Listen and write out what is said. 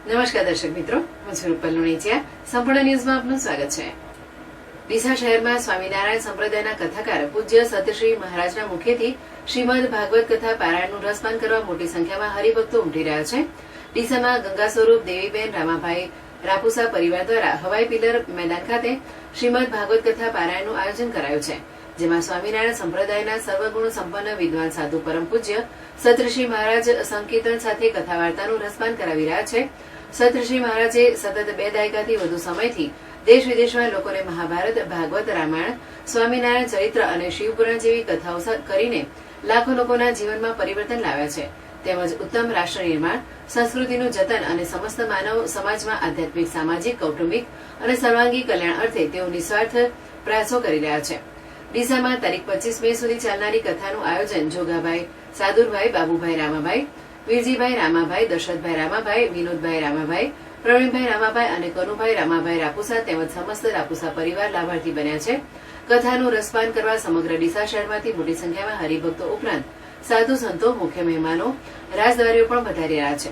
નમસ્કાર દર્શક મિત્રો, હું છું રૂપલ લુણીચિયા. સંપૂર્ણ ન્યૂઝમાં આપનું સ્વાગત છે. ડીસા શહેરમાં સ્વામિનારાયણ સંપ્રદાયના કથાકાર પૂજ્ય સતશ્રી મહારાજના મુખેથી શ્રીમદ ભાગવત કથા પારાયણનું રસપાન કરવા મોટી સંખ્યામાં હરિભક્તો ઉમટી રહ્યા છે. ડીસામાં ગંગા સ્વરૂપ દેવીબેન રામાભાઈ રાપુસા પરિવાર દ્વારા હવાઈ પિલર મેદાન ખાતે શ્રીમદ ભાગવત કથા પારાયણનું આયોજન કરાયું છે, જેમાં સ્વામિનારાયણ સંપ્રદાયના સર્વગુણ સંપન્ન વિદ્વાન સાધુ પરમ પૂજ્ય સતશ્રી મહારાજ સંકીર્તન સાથે કથા વાર્તાનું રસપાન કરાવી રહ્યા છે. સતશ્રી મહારાજે સતત 2 દાયકાથી વધુ સમયથી દેશ વિદેશમાં લોકોને મહાભારત, ભાગવત, રામાયણ, સ્વામિનારાયણ ચરિત્ર અને શિવપુરાણ જેવી કથાઓ કરીને લાખો લોકોના જીવનમાં પરિવર્તન લાવ્યા છે. તેમજ ઉત્તમ રાષ્ટ્ર નિર્માણ, સંસ્કૃતિનું જતન અને સમસ્ત માનવ સમાજમાં આધ્યાત્મિક, સામાજિક, કૌટુંબિક અને સર્વાંગી કલ્યાણ અર્થે તેઓ નિસ્વાર્થ પ્રયાસો કરી રહ્યા છે. ડીસામાં તારીખ 25 મે સુધી ચાલનારી કથાનું આયોજન જોગાભાઈ, સાદુરભાઈ, બાબુભાઈ રામાભાઈ, વીરજીભાઈ રામાભાઈ, દશરથભાઈ રામાભાઈ, વિનોદભાઈ રામાભાઈ, પ્રવીણભાઈ રામાભાઈ અને કનુભાઈ રામાભાઈ રાપુસા તેમજ સમસ્ત રાપુસા પરિવાર લાભાર્થી બન્યા છે. કથાનું રસપાન કરવા સમગ્ર ડીસા શહેરમાંથી મોટી સંખ્યામાં હરિભક્તો ઉપરાંત સાધુ સંતો, મુખ્ય મહેમાનો, રાજદ્વારીઓ પણ પધારી રહ્યા છે.